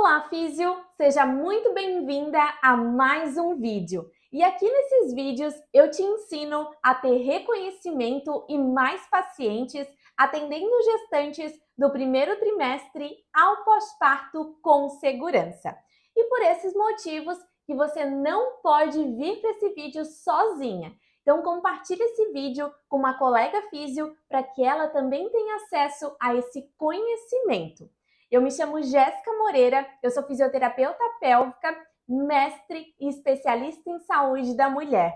Olá, Físio! Seja muito bem-vinda a mais um vídeo. E aqui nesses vídeos eu te ensino a ter reconhecimento e mais pacientes atendendo gestantes do primeiro trimestre ao pós-parto com segurança. E por esses motivos que você não pode vir para esse vídeo sozinha. Então compartilhe esse vídeo com uma colega físio para que ela também tenha acesso a esse conhecimento. Eu me chamo Jéssica Moreira, eu sou fisioterapeuta pélvica, mestre e especialista em saúde da mulher.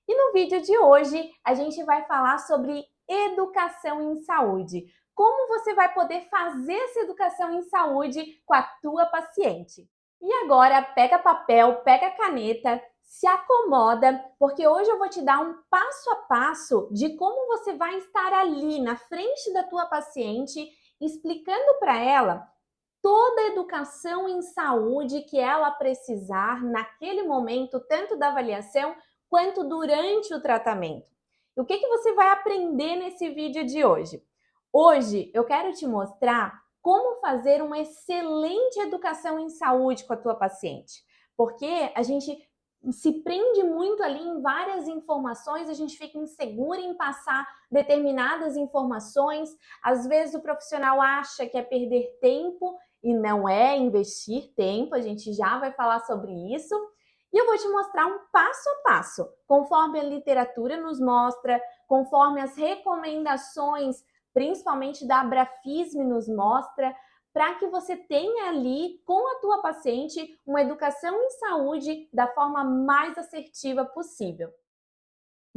E no vídeo de hoje a gente vai falar sobre educação em saúde. Como você vai poder fazer essa educação em saúde com a tua paciente. E agora pega papel, pega caneta, se acomoda, porque hoje eu vou te dar um passo a passo de como você vai estar ali na frente da tua paciente, explicando para ela toda a educação em saúde que ela precisar naquele momento, tanto da avaliação quanto durante o tratamento. E o que você vai aprender nesse vídeo de hoje? Hoje eu quero te mostrar como fazer uma excelente educação em saúde com a tua paciente, porque a gente se prende muito ali em várias informações, a gente fica insegura em passar determinadas informações, às vezes o profissional acha que é perder tempo e não é investir tempo, a gente já vai falar sobre isso. E eu vou te mostrar um passo a passo, conforme a literatura nos mostra, conforme as recomendações, principalmente da Abrafisme nos mostra, para que você tenha ali com a tua paciente uma educação em saúde da forma mais assertiva possível.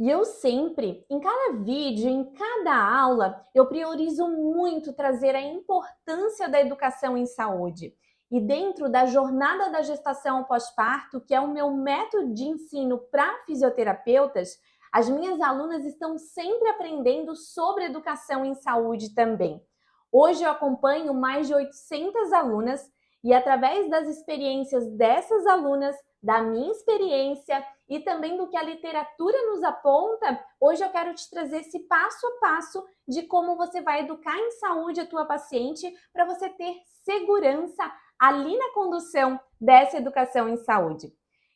E eu sempre, em cada vídeo, em cada aula, eu priorizo muito trazer a importância da educação em saúde. E dentro da jornada da gestação ao pós-parto, que é o meu método de ensino para fisioterapeutas, as minhas alunas estão sempre aprendendo sobre educação em saúde também. Hoje eu acompanho mais de 800 alunas e através das experiências dessas alunas, da minha experiência e também do que a literatura nos aponta, hoje eu quero te trazer esse passo a passo de como você vai educar em saúde a tua paciente para você ter segurança ali na condução dessa educação em saúde.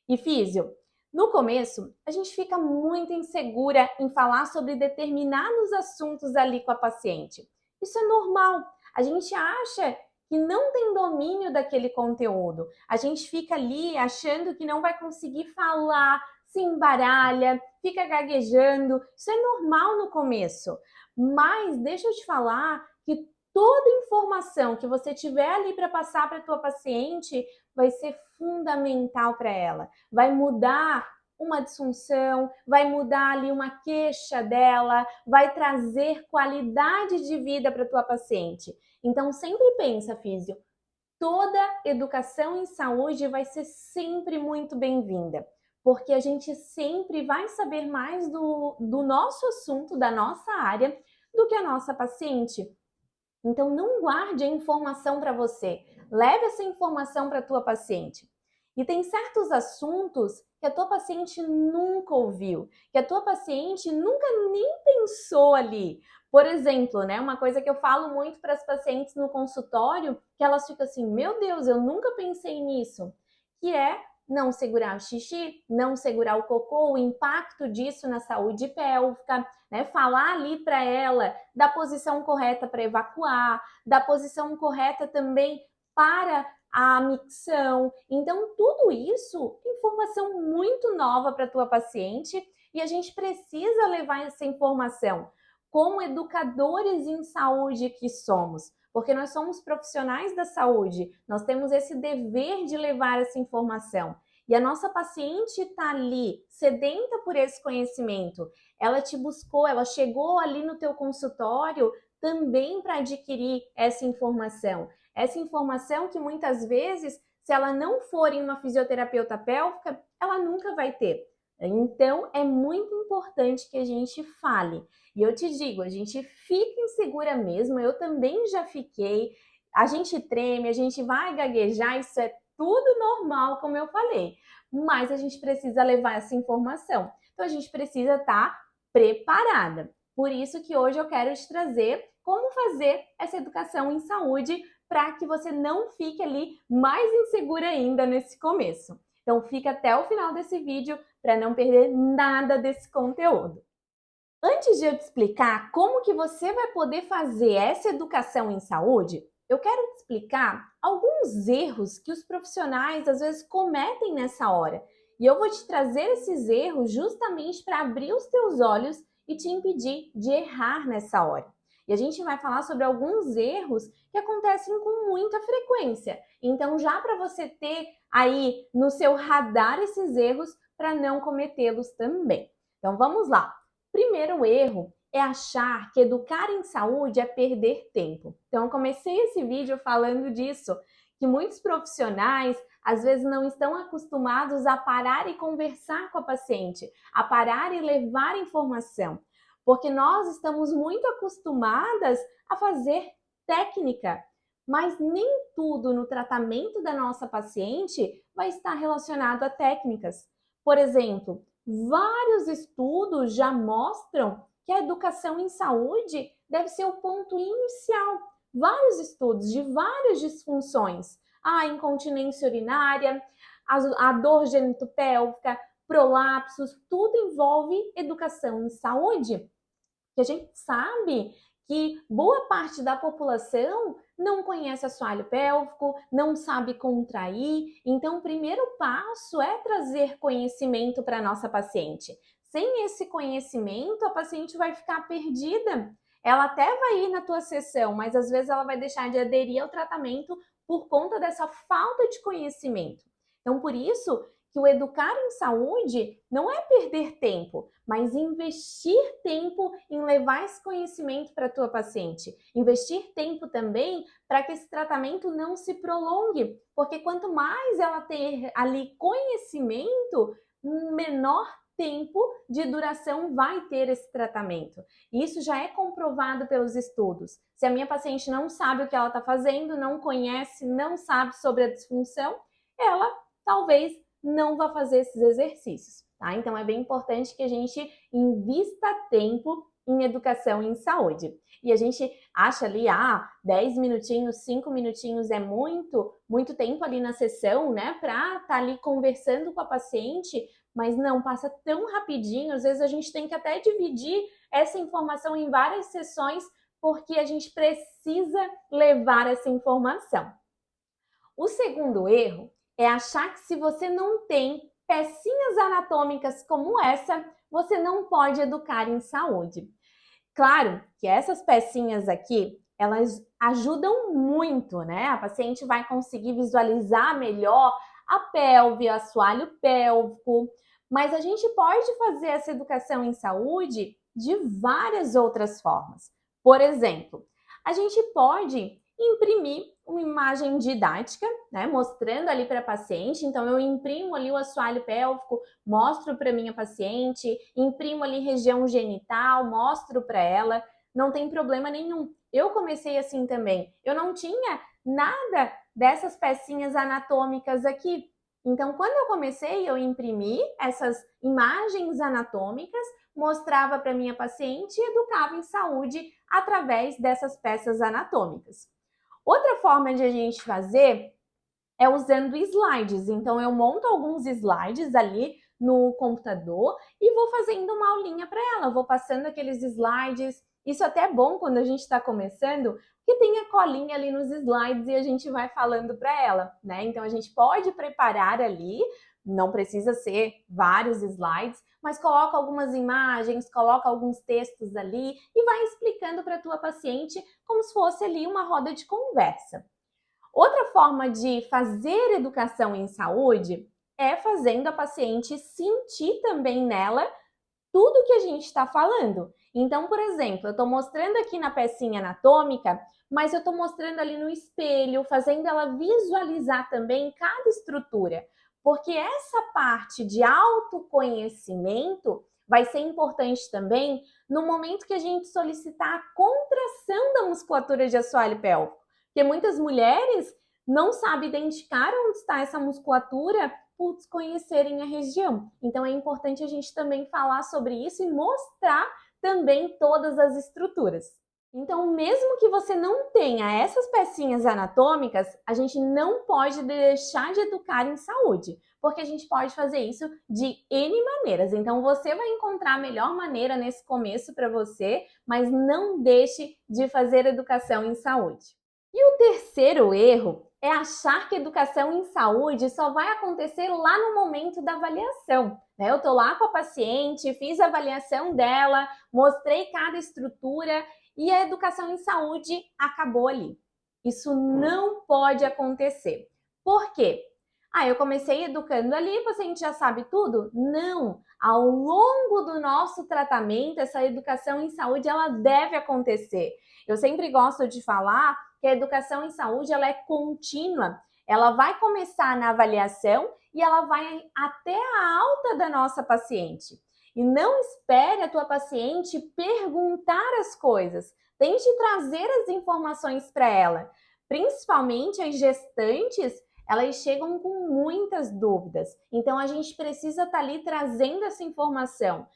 E físio, no começo, a gente fica muito insegura em falar sobre determinados assuntos ali com a paciente. Isso é normal. A gente acha que não tem domínio daquele conteúdo. A gente fica ali achando que não vai conseguir falar, se embaralha, fica gaguejando. Isso é normal no começo. Mas deixa eu te falar que toda informação que você tiver ali para passar para a tua paciente vai ser fundamental para ela. Vai mudar uma disfunção, vai mudar ali uma queixa dela, vai trazer qualidade de vida para a tua paciente. Então sempre pensa, físio, toda educação em saúde vai ser sempre muito bem-vinda, porque a gente sempre vai saber mais do nosso assunto, da nossa área, do que a nossa paciente. Então não guarde a informação para você, leve essa informação para a tua paciente. E tem certos assuntos que a tua paciente nunca ouviu, que a tua paciente nunca nem pensou ali. Por exemplo, né, uma coisa que eu falo muito para as pacientes no consultório, que elas ficam assim, meu Deus, eu nunca pensei nisso, que é não segurar o xixi, não segurar o cocô, o impacto disso na saúde pélvica, né? Falar ali para ela da posição correta para evacuar, da posição correta também para a micção. Então, tudo isso é informação muito nova para a tua paciente e a gente precisa levar essa informação como educadores em saúde que somos, porque nós somos profissionais da saúde, nós temos esse dever de levar essa informação. E a nossa paciente está ali, sedenta por esse conhecimento. Ela te buscou, ela chegou ali no teu consultório também para adquirir essa informação. Essa informação que muitas vezes, se ela não for em uma fisioterapeuta pélvica, ela nunca vai ter. Então, é muito importante que a gente fale. E eu te digo, a gente fica insegura mesmo, eu também já fiquei. A gente treme, a gente vai gaguejar, isso é tudo normal, como eu falei. Mas a gente precisa levar essa informação. Então, a gente precisa estar preparada. Por isso que hoje eu quero te trazer como fazer essa educação em saúde para que você não fique ali mais insegura ainda nesse começo. Então fica até o final desse vídeo para não perder nada desse conteúdo. Antes de eu te explicar como que você vai poder fazer essa educação em saúde, eu quero te explicar alguns erros que os profissionais às vezes cometem nessa hora. E eu vou te trazer esses erros justamente para abrir os teus olhos e te impedir de errar nessa hora. E a gente vai falar sobre alguns erros que acontecem com muita frequência. Então, já para você ter aí no seu radar esses erros para não cometê-los também. Então, vamos lá. Primeiro erro é achar que educar em saúde é perder tempo. Então, eu comecei esse vídeo falando disso, que muitos profissionais às vezes não estão acostumados a parar e conversar com a paciente, a parar e levar informação, porque nós estamos muito acostumadas a fazer técnica, mas nem tudo no tratamento da nossa paciente vai estar relacionado a técnicas. Por exemplo, vários estudos já mostram que a educação em saúde deve ser o ponto inicial. Vários estudos de várias disfunções. A incontinência urinária, a dor genitopélvica, prolapsos, tudo envolve educação em saúde. Que a gente sabe que boa parte da população não conhece assoalho pélvico, não sabe contrair. Então, o primeiro passo é trazer conhecimento para a nossa paciente. Sem esse conhecimento, a paciente vai ficar perdida. Ela até vai ir na tua sessão, mas às vezes ela vai deixar de aderir ao tratamento por conta dessa falta de conhecimento. Então, por isso que o educar em saúde não é perder tempo, mas investir tempo em levar esse conhecimento para a tua paciente. Investir tempo também para que esse tratamento não se prolongue, porque quanto mais ela ter ali conhecimento, menor tempo de duração vai ter esse tratamento. Isso já é comprovado pelos estudos. Se a minha paciente não sabe o que ela está fazendo, não conhece, não sabe sobre a disfunção, ela talvez não vai fazer esses exercícios, tá? Então é bem importante que a gente invista tempo em educação em saúde. E a gente acha ali, 10 minutinhos, 5 minutinhos é muito tempo ali na sessão, né? Para estar ali conversando com a paciente, mas não, passa tão rapidinho, às vezes a gente tem que até dividir essa informação em várias sessões, porque a gente precisa levar essa informação. O segundo erro é achar que se você não tem pecinhas anatômicas como essa, você não pode educar em saúde. Claro que essas pecinhas aqui, elas ajudam muito, né? A paciente vai conseguir visualizar melhor a pelve, o assoalho pélvico, mas a gente pode fazer essa educação em saúde de várias outras formas. Por exemplo, a gente pode imprimir uma imagem didática, né, mostrando ali para a paciente. Então, eu imprimo ali o assoalho pélvico, mostro para minha paciente, imprimo ali região genital, mostro para ela, não tem problema nenhum. Eu comecei assim também. Eu não tinha nada dessas pecinhas anatômicas aqui. Então, quando eu comecei, eu imprimi essas imagens anatômicas, mostrava para minha paciente e educava em saúde através dessas peças anatômicas. Outra forma de a gente fazer é usando slides. Então, eu monto alguns slides ali no computador e vou fazendo uma aulinha para ela. Eu vou passando aqueles slides. Isso até é bom quando a gente está começando, porque tem a colinha ali nos slides e a gente vai falando para ela, né? Então, a gente pode preparar ali, não precisa ser vários slides, mas coloca algumas imagens, coloca alguns textos ali e vai explicando para a tua paciente como se fosse ali uma roda de conversa. Outra forma de fazer educação em saúde é fazendo a paciente sentir também nela tudo que a gente está falando. Então, por exemplo, eu estou mostrando aqui na pecinha anatômica, mas eu estou mostrando ali no espelho, fazendo ela visualizar também cada estrutura, porque essa parte de autoconhecimento vai ser importante também no momento que a gente solicitar a contração da musculatura de assoalho pélvico, porque muitas mulheres não sabem identificar onde está essa musculatura por desconhecerem a região. Então é importante a gente também falar sobre isso e mostrar também todas as estruturas. Então, mesmo que você não tenha essas pecinhas anatômicas, a gente não pode deixar de educar em saúde, porque a gente pode fazer isso de N maneiras. Então, você vai encontrar a melhor maneira nesse começo para você, mas não deixe de fazer educação em saúde. E o terceiro erro é achar que educação em saúde só vai acontecer lá no momento da avaliação. Eu estou lá com a paciente, fiz a avaliação dela, mostrei cada estrutura e a educação em saúde acabou ali. Isso não pode acontecer. Por quê? Eu comecei educando ali, o paciente já sabe tudo? Não! Ao longo do nosso tratamento, essa educação em saúde ela deve acontecer. Eu sempre gosto de falar que a educação em saúde ela é contínua. Ela vai começar na avaliação e ela vai até a alta da nossa paciente. E não espere a tua paciente perguntar as coisas. Tente trazer as informações para ela. Principalmente as gestantes, elas chegam com muitas dúvidas. Então a gente precisa estar ali trazendo essa informação.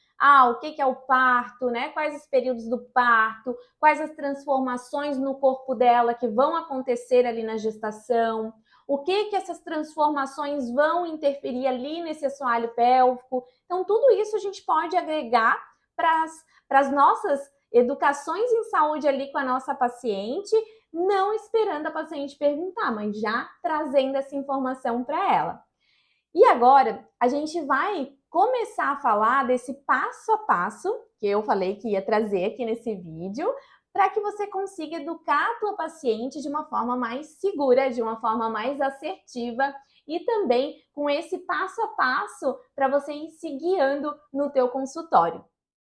O que é o parto, né? Quais os períodos do parto, quais as transformações no corpo dela que vão acontecer ali na gestação, o que essas transformações vão interferir ali nesse assoalho pélvico. Então, tudo isso a gente pode agregar para as nossas educações em saúde ali com a nossa paciente, não esperando a paciente perguntar, mas já trazendo essa informação para ela. E agora, a gente vai começar a falar desse passo a passo que eu falei que ia trazer aqui nesse vídeo, para que você consiga educar a tua paciente de uma forma mais segura, de uma forma mais assertiva e também com esse passo a passo para você ir se guiando no teu consultório.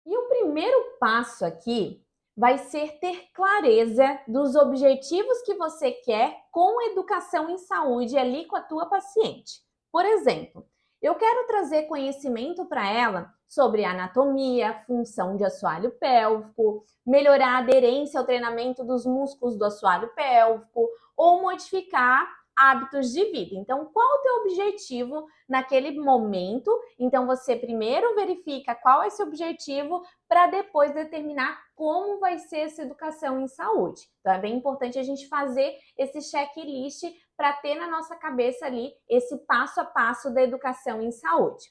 E o primeiro passo aqui vai ser ter clareza dos objetivos que você quer com educação em saúde ali com a tua paciente. Por exemplo, eu quero trazer conhecimento para ela sobre anatomia, função de assoalho pélvico, melhorar a aderência ao treinamento dos músculos do assoalho pélvico ou modificar hábitos de vida. Então, qual o teu objetivo naquele momento? Então, você primeiro verifica qual é esse objetivo para depois determinar como vai ser essa educação em saúde. Então, é bem importante a gente fazer esse checklist para ter na nossa cabeça ali esse passo a passo da educação em saúde.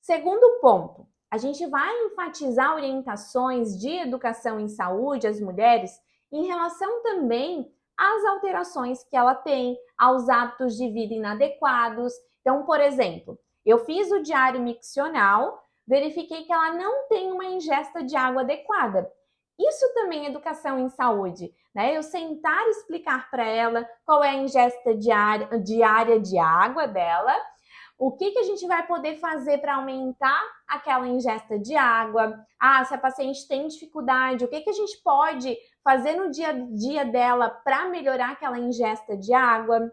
Segundo ponto, a gente vai enfatizar orientações de educação em saúde às mulheres em relação também às alterações que ela tem, aos hábitos de vida inadequados. Então, por exemplo, eu fiz o diário miccional, verifiquei que ela não tem uma ingesta de água adequada. Isso também é educação em saúde, né? Eu sentar e explicar para ela qual é a ingesta diária de água dela, o que a gente vai poder fazer para aumentar aquela ingesta de água? Se a paciente tem dificuldade, o que a gente pode fazer no dia a dia dela para melhorar aquela ingesta de água?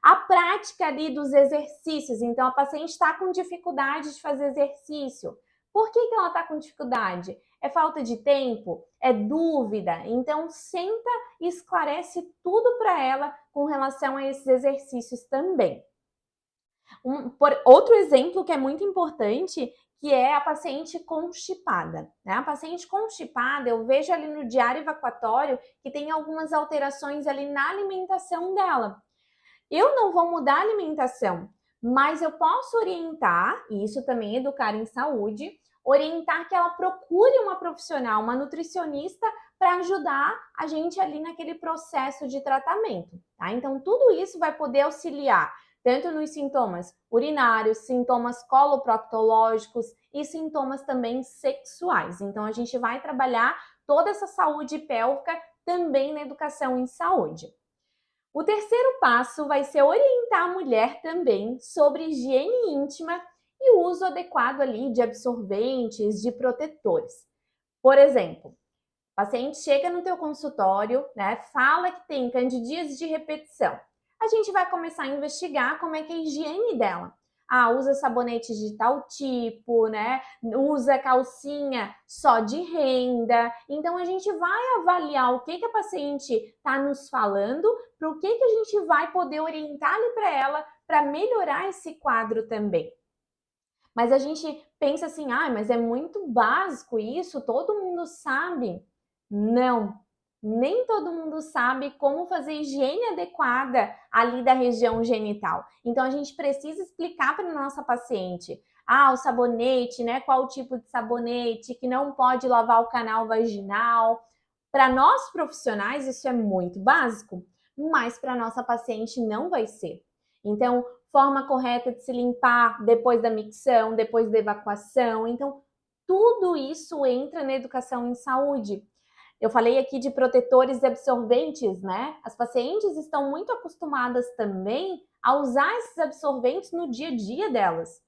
A prática ali dos exercícios. Então, a paciente está com dificuldade de fazer exercício. Por que ela está com dificuldade? É falta de tempo? É dúvida? Então, senta e esclarece tudo para ela com relação a esses exercícios também. Outro exemplo que é muito importante, que é a paciente constipada. Né? A paciente constipada, eu vejo ali no diário evacuatório que tem algumas alterações ali na alimentação dela. Eu não vou mudar a alimentação, mas eu posso orientar, e isso também é educar em saúde, orientar que ela procure uma profissional, uma nutricionista, para ajudar a gente ali naquele processo de tratamento. Tá? Então, tudo isso vai poder auxiliar tanto nos sintomas urinários, sintomas coloproctológicos e sintomas também sexuais. Então, a gente vai trabalhar toda essa saúde pélvica também na educação em saúde. O terceiro passo vai ser orientar a mulher também sobre higiene íntima e o uso adequado ali de absorventes, de protetores. Por exemplo, o paciente chega no teu consultório, né, fala que tem candidíase de repetição. A gente vai começar a investigar como é que é a higiene dela. Usa sabonete de tal tipo, né? Usa calcinha só de renda. Então, a gente vai avaliar o que a paciente está nos falando, para o que a gente vai poder orientar ali para ela para melhorar esse quadro também. Mas a gente pensa assim, mas é muito básico isso, todo mundo sabe. Não, nem todo mundo sabe como fazer higiene adequada ali da região genital. Então a gente precisa explicar para a nossa paciente. O sabonete, né? Qual o tipo de sabonete, que não pode lavar o canal vaginal. Para nós profissionais isso é muito básico, mas para nossa paciente não vai ser. Então, forma correta de se limpar depois da micção, depois da evacuação. Então, tudo isso entra na educação em saúde. Eu falei aqui de protetores e absorventes, né? As pacientes estão muito acostumadas também a usar esses absorventes no dia a dia delas.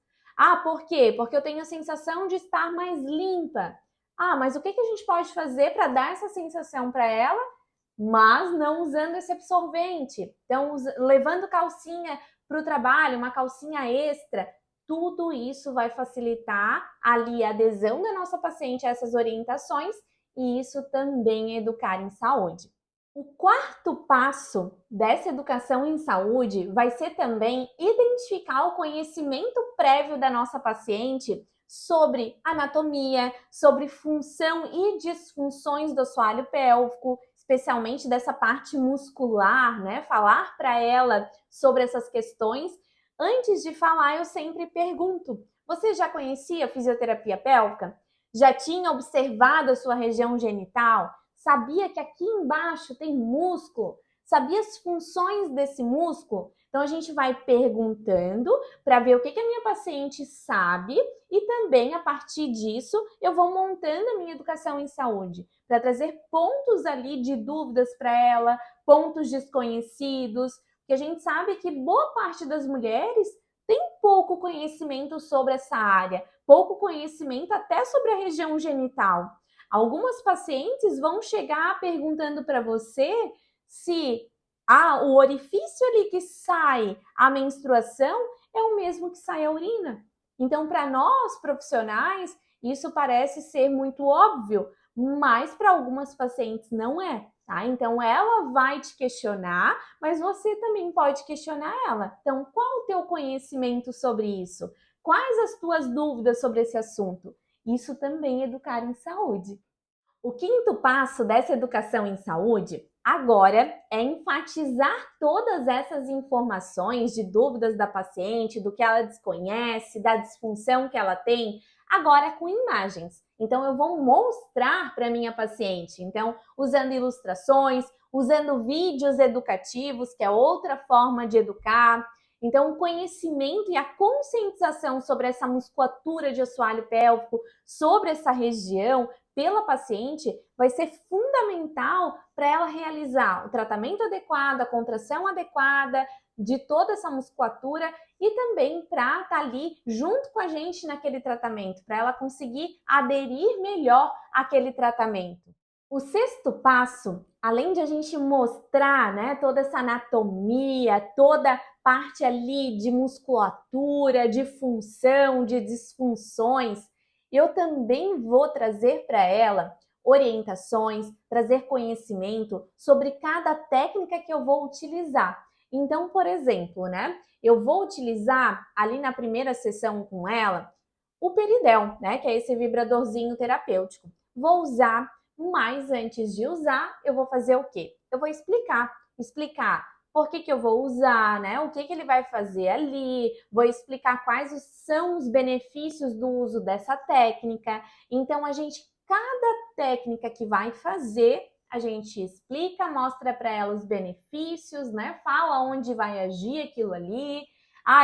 Por quê? Porque eu tenho a sensação de estar mais limpa. Mas o que a gente pode fazer para dar essa sensação para ela, mas não usando esse absorvente? Então, levando calcinha para o trabalho, uma calcinha extra, tudo isso vai facilitar ali a adesão da nossa paciente a essas orientações e isso também é educar em saúde. O quarto passo dessa educação em saúde vai ser também identificar o conhecimento prévio da nossa paciente sobre anatomia, sobre função e disfunções do assoalho pélvico, especialmente dessa parte muscular, né? Falar para ela sobre essas questões. Antes de falar, eu sempre pergunto: você já conhecia fisioterapia pélvica? Já tinha observado a sua região genital? Sabia que aqui embaixo tem músculo? Sabia as funções desse músculo? Então a gente vai perguntando para ver o que a minha paciente sabe e também a partir disso eu vou montando a minha educação em saúde para trazer pontos ali de dúvidas para ela, pontos desconhecidos, porque a gente sabe que boa parte das mulheres tem pouco conhecimento sobre essa área, pouco conhecimento até sobre a região genital. Algumas pacientes vão chegar perguntando para você se o orifício ali que sai a menstruação é o mesmo que sai a urina. Então, para nós profissionais, isso parece ser muito óbvio, mas para algumas pacientes não é, tá? Então, ela vai te questionar, mas você também pode questionar ela. Então, qual o teu conhecimento sobre isso? Quais as tuas dúvidas sobre esse assunto? Isso também é educar em saúde. O quinto passo dessa educação em saúde agora é enfatizar todas essas informações de dúvidas da paciente, do que ela desconhece, da disfunção que ela tem, agora com imagens. Então eu vou mostrar para minha paciente, então usando ilustrações, usando vídeos educativos, que é outra forma de educar. Então, o conhecimento e a conscientização sobre essa musculatura de assoalho pélvico, sobre essa região, pela paciente, vai ser fundamental para ela realizar o tratamento adequado, a contração adequada de toda essa musculatura e também para estar ali junto com a gente naquele tratamento, para ela conseguir aderir melhor àquele tratamento. O sexto passo, além de a gente mostrar, né, toda essa anatomia, toda parte ali de musculatura, de função, de disfunções, eu também vou trazer para ela orientações, trazer conhecimento sobre cada técnica que eu vou utilizar. Então, por exemplo, né, eu vou utilizar ali na primeira sessão com ela o Peridel, né, que é esse vibradorzinho terapêutico. Vou usar, mas antes de usar, eu vou fazer o quê? Eu vou explicar por que eu vou usar, né? O que ele vai fazer ali, vou explicar quais são os benefícios do uso dessa técnica. Então, cada técnica que vai fazer, a gente explica, mostra para ela os benefícios, né? Fala onde vai agir aquilo ali.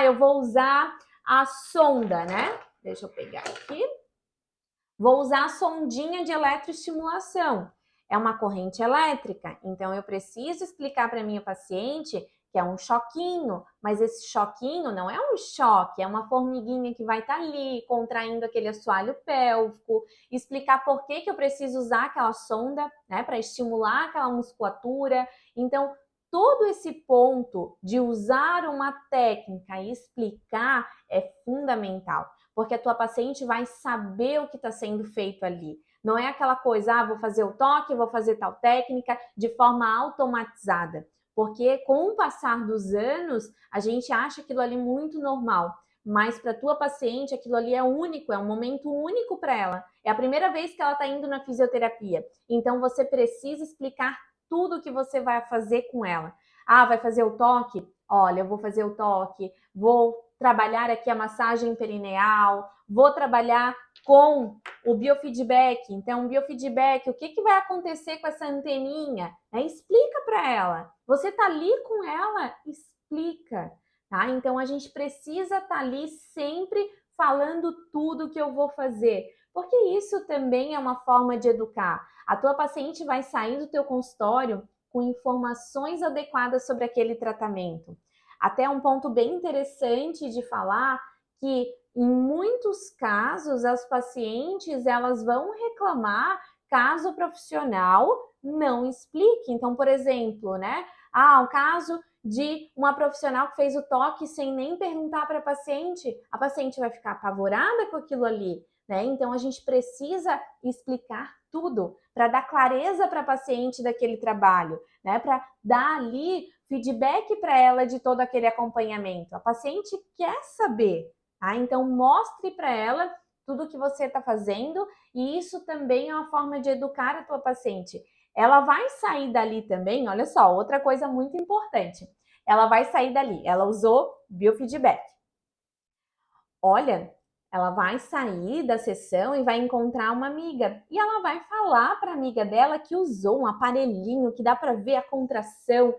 Eu vou usar a sonda, né? Deixa eu pegar aqui. Vou usar a sondinha de eletroestimulação. É uma corrente elétrica, então eu preciso explicar para a minha paciente que é um choquinho, mas esse choquinho não é um choque, é uma formiguinha que vai estar ali contraindo aquele assoalho pélvico, explicar por que eu preciso usar aquela sonda, né, para estimular aquela musculatura. Então, todo esse ponto de usar uma técnica e explicar é fundamental, porque a tua paciente vai saber o que está sendo feito ali. Não é aquela coisa, vou fazer o toque, vou fazer tal técnica de forma automatizada. Porque com o passar dos anos, a gente acha aquilo ali muito normal. Mas para a tua paciente, aquilo ali é único, é um momento único para ela. É a primeira vez que ela está indo na fisioterapia. Então, você precisa explicar tudo que você vai fazer com ela. Ah, vai fazer o toque? Olha, eu vou fazer o toque, vou trabalhar aqui a massagem perineal, vou trabalhar com o biofeedback. Então, o biofeedback, o que vai acontecer com essa anteninha? Explica para ela. Você está ali com ela, explica. Tá? Então, a gente precisa estar ali sempre falando tudo que eu vou fazer, porque isso também é uma forma de educar. A tua paciente vai sair do teu consultório com informações adequadas sobre aquele tratamento. Até um ponto bem interessante de falar que em muitos casos as pacientes elas vão reclamar caso o profissional não explique. Então, por exemplo, né? O caso de uma profissional que fez o toque sem nem perguntar para a paciente vai ficar apavorada com aquilo ali, né? Então a gente precisa explicar tudo para dar clareza para a paciente daquele trabalho, né? Para dar ali feedback para ela de todo aquele acompanhamento. A paciente quer saber, tá? Então mostre para ela tudo que você está fazendo e isso também é uma forma de educar a tua paciente. Ela vai sair dali também, olha só, outra coisa muito importante. Ela vai sair dali, ela usou biofeedback. Olha, ela vai sair da sessão e vai encontrar uma amiga. E ela vai falar para a amiga dela que usou um aparelhinho que dá para ver a contração.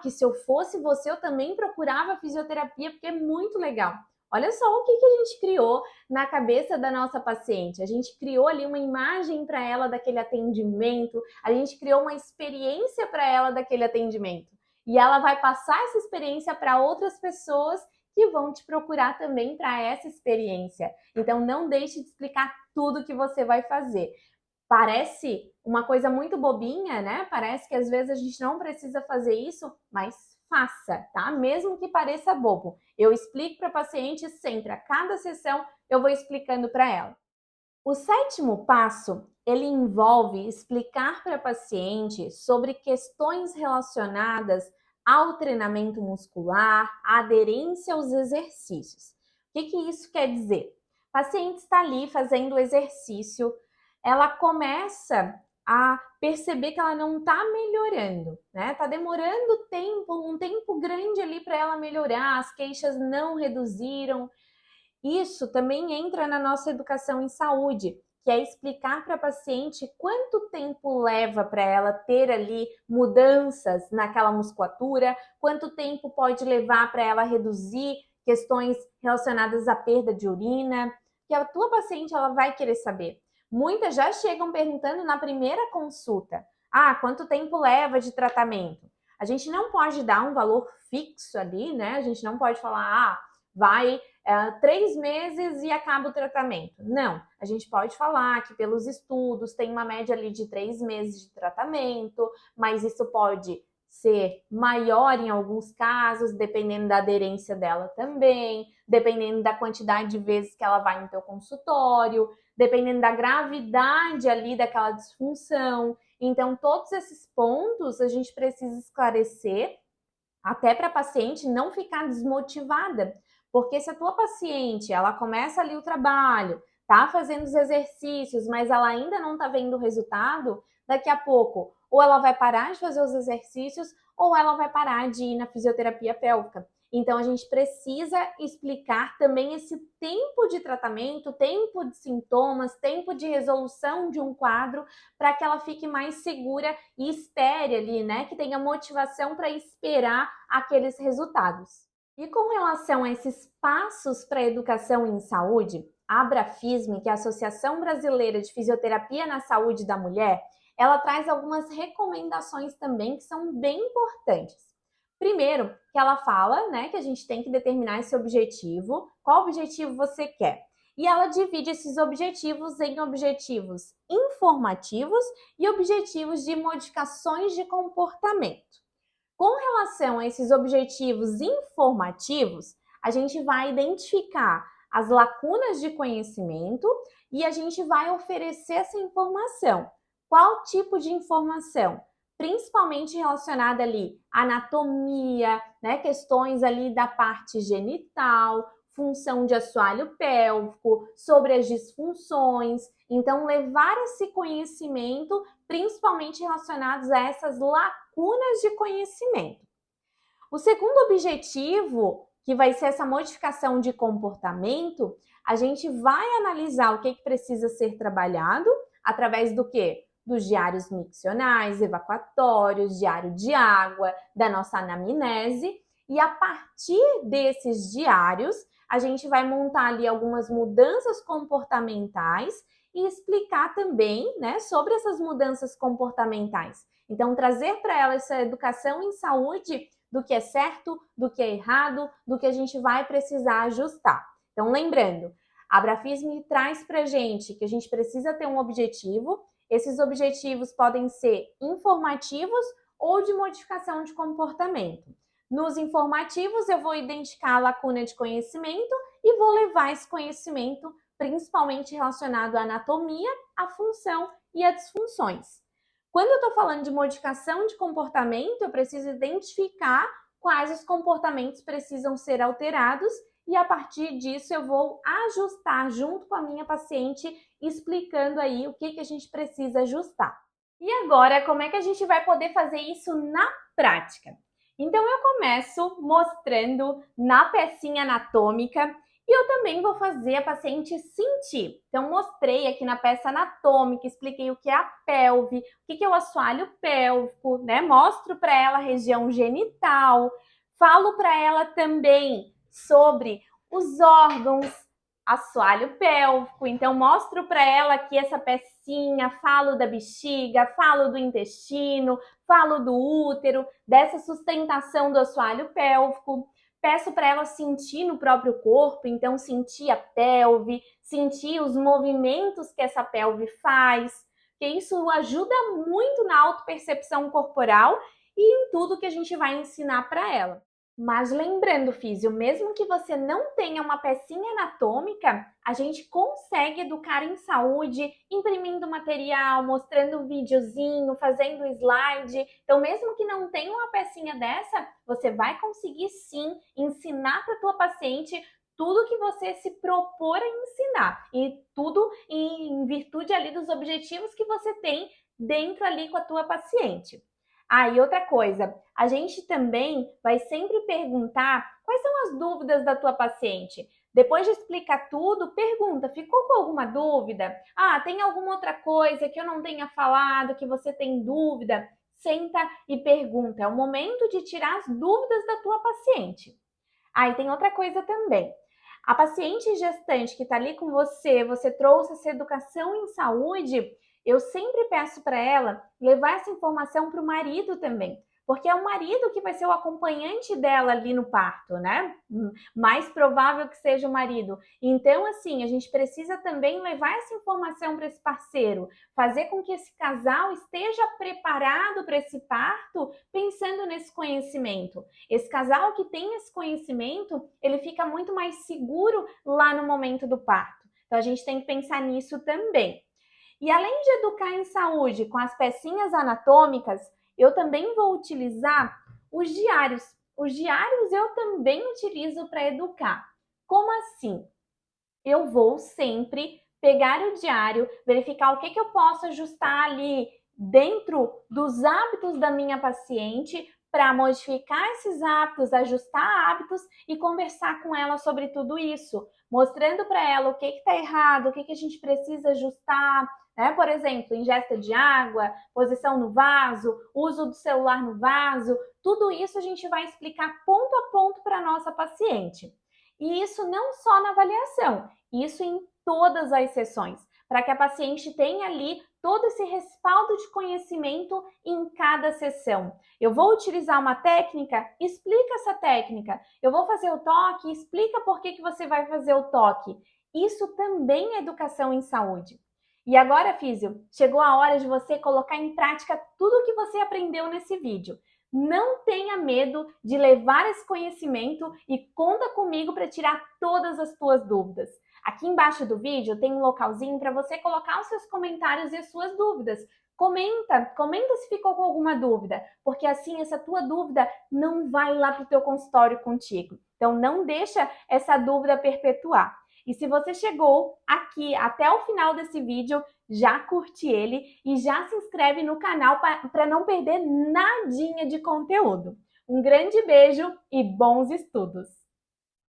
Que se eu fosse você, eu também procurava fisioterapia, porque é muito legal. Olha só o que a gente criou na cabeça da nossa paciente. A gente criou ali uma imagem para ela daquele atendimento, a gente criou uma experiência para ela daquele atendimento. E ela vai passar essa experiência para outras pessoas que vão te procurar também para essa experiência. Então, não deixe de explicar tudo que você vai fazer. Parece uma coisa muito bobinha, né? Parece que às vezes a gente não precisa fazer isso, mas faça, tá? Mesmo que pareça bobo. Eu explico para a paciente sempre, a cada sessão eu vou explicando para ela. O 7º passo, ele envolve explicar para a paciente sobre questões relacionadas ao treinamento muscular, à aderência aos exercícios. O que isso quer dizer? A paciente está ali fazendo o exercício, ela começa a perceber que ela não está melhorando, né? Está demorando um tempo grande ali para ela melhorar, as queixas não reduziram. Isso também entra na nossa educação em saúde, que é explicar para a paciente quanto tempo leva para ela ter ali mudanças naquela musculatura, quanto tempo pode levar para ela reduzir questões relacionadas à perda de urina, que a tua paciente ela vai querer saber. Muitas já chegam perguntando na primeira consulta: quanto tempo leva de tratamento? A gente não pode dar um valor fixo ali, né? A gente não pode falar, vai 3 meses e acaba o tratamento. Não, a gente pode falar que pelos estudos tem uma média ali de 3 meses de tratamento, mas isso pode ser maior em alguns casos, dependendo da aderência dela também, dependendo da quantidade de vezes que ela vai no teu consultório, dependendo da gravidade ali daquela disfunção. Então, todos esses pontos a gente precisa esclarecer até para a paciente não ficar desmotivada. Porque se a tua paciente, ela começa ali o trabalho, tá fazendo os exercícios, mas ela ainda não tá vendo o resultado, daqui a pouco, ou ela vai parar de fazer os exercícios, ou ela vai parar de ir na fisioterapia pélvica. Então, a gente precisa explicar também esse tempo de tratamento, tempo de sintomas, tempo de resolução de um quadro, para que ela fique mais segura e espere ali, né? Que tenha motivação para esperar aqueles resultados. E com relação a esses passos para a educação em saúde, a Abrafisme, que é a Associação Brasileira de Fisioterapia na Saúde da Mulher, ela traz algumas recomendações também que são bem importantes. Primeiro, que ela fala, né, que a gente tem que determinar esse objetivo, qual objetivo você quer. E ela divide esses objetivos em objetivos informativos e objetivos de modificações de comportamento. Com relação a esses objetivos informativos, a gente vai identificar as lacunas de conhecimento e a gente vai oferecer essa informação. Qual tipo de informação? Principalmente relacionada ali à anatomia, né, questões ali da parte genital, função de assoalho pélvico, sobre as disfunções. Então, levar esse conhecimento, principalmente relacionados a essas lacunas de conhecimento. O segundo objetivo, que vai ser essa modificação de comportamento, a gente vai analisar o que precisa ser trabalhado através do quê? Dos diários miccionais, evacuatórios, diário de água, da nossa anamnese. E a partir desses diários, a gente vai montar ali algumas mudanças comportamentais e explicar também, né, sobre essas mudanças comportamentais. Então, trazer para ela essa educação em saúde do que é certo, do que é errado, do que a gente vai precisar ajustar. Então, lembrando, a Abrafisme traz para a gente que a gente precisa ter um objetivo. Esses objetivos podem ser informativos ou de modificação de comportamento. Nos informativos, eu vou identificar a lacuna de conhecimento e vou levar esse conhecimento principalmente relacionado à anatomia, à função e a disfunções. Quando eu estou falando de modificação de comportamento, eu preciso identificar quais os comportamentos precisam ser alterados e a partir disso eu vou ajustar junto com a minha paciente, explicando aí o que a gente precisa ajustar. E agora, como é que a gente vai poder fazer isso na prática? Então, eu começo mostrando na pecinha anatômica e eu também vou fazer a paciente sentir. Então, mostrei aqui na peça anatômica, expliquei o que é a pelve, o que é o assoalho pélvico, né? Mostro para ela a região genital, falo para ela também sobre os órgãos, assoalho pélvico, então mostro para ela aqui essa pecinha, falo da bexiga, falo do intestino, falo do útero, dessa sustentação do assoalho pélvico. Peço para ela sentir no próprio corpo, então sentir a pelve, sentir os movimentos que essa pelve faz, que isso ajuda muito na autopercepção corporal e em tudo que a gente vai ensinar para ela. Mas lembrando, físio, mesmo que você não tenha uma pecinha anatômica, a gente consegue educar em saúde, imprimindo material, mostrando um videozinho, fazendo slide. Então, mesmo que não tenha uma pecinha dessa, você vai conseguir sim ensinar para a tua paciente tudo que você se propor a ensinar. E tudo em virtude ali dos objetivos que você tem dentro ali com a tua paciente. Ah, e outra coisa, a gente também vai sempre perguntar quais são as dúvidas da tua paciente. Depois de explicar tudo, pergunta, ficou com alguma dúvida? Ah, tem alguma outra coisa que eu não tenha falado, que você tem dúvida? Senta e pergunta, é o momento de tirar as dúvidas da tua paciente. Ah, e tem outra coisa também. A paciente gestante que está ali com você, você trouxe essa educação em saúde, eu sempre peço para ela levar essa informação para o marido também, porque é o marido que vai ser o acompanhante dela ali no parto, né? Mais provável que seja o marido. Então, assim, a gente precisa também levar essa informação para esse parceiro, fazer com que esse casal esteja preparado para esse parto, pensando nesse conhecimento. Esse casal que tem esse conhecimento, ele fica muito mais seguro lá no momento do parto. Então, a gente tem que pensar nisso também. E além de educar em saúde com as pecinhas anatômicas, eu também vou utilizar os diários. Os diários eu também utilizo para educar. Como assim? Eu vou sempre pegar o diário, verificar o que eu posso ajustar ali dentro dos hábitos da minha paciente para modificar esses hábitos, ajustar hábitos e conversar com ela sobre tudo isso, mostrando para ela o que está errado, o que a gente precisa ajustar, né? Por exemplo, ingesta de água, posição no vaso, uso do celular no vaso, tudo isso a gente vai explicar ponto a ponto para a nossa paciente. E isso não só na avaliação, isso em todas as sessões, para que a paciente tenha ali todo esse respaldo de conhecimento em cada sessão. Eu vou utilizar uma técnica, explica essa técnica. Eu vou fazer o toque, explica por que você vai fazer o toque. Isso também é educação em saúde. E agora, físio, chegou a hora de você colocar em prática tudo o que você aprendeu nesse vídeo. Não tenha medo de levar esse conhecimento e conta comigo para tirar todas as tuas dúvidas. Aqui embaixo do vídeo tem um localzinho para você colocar os seus comentários e as suas dúvidas. Comenta se ficou com alguma dúvida, porque assim essa tua dúvida não vai lá para o teu consultório contigo. Então não deixa essa dúvida perpetuar. E se você chegou aqui até o final desse vídeo, já curte ele e já se inscreve no canal para não perder nadinha de conteúdo. Um grande beijo e bons estudos!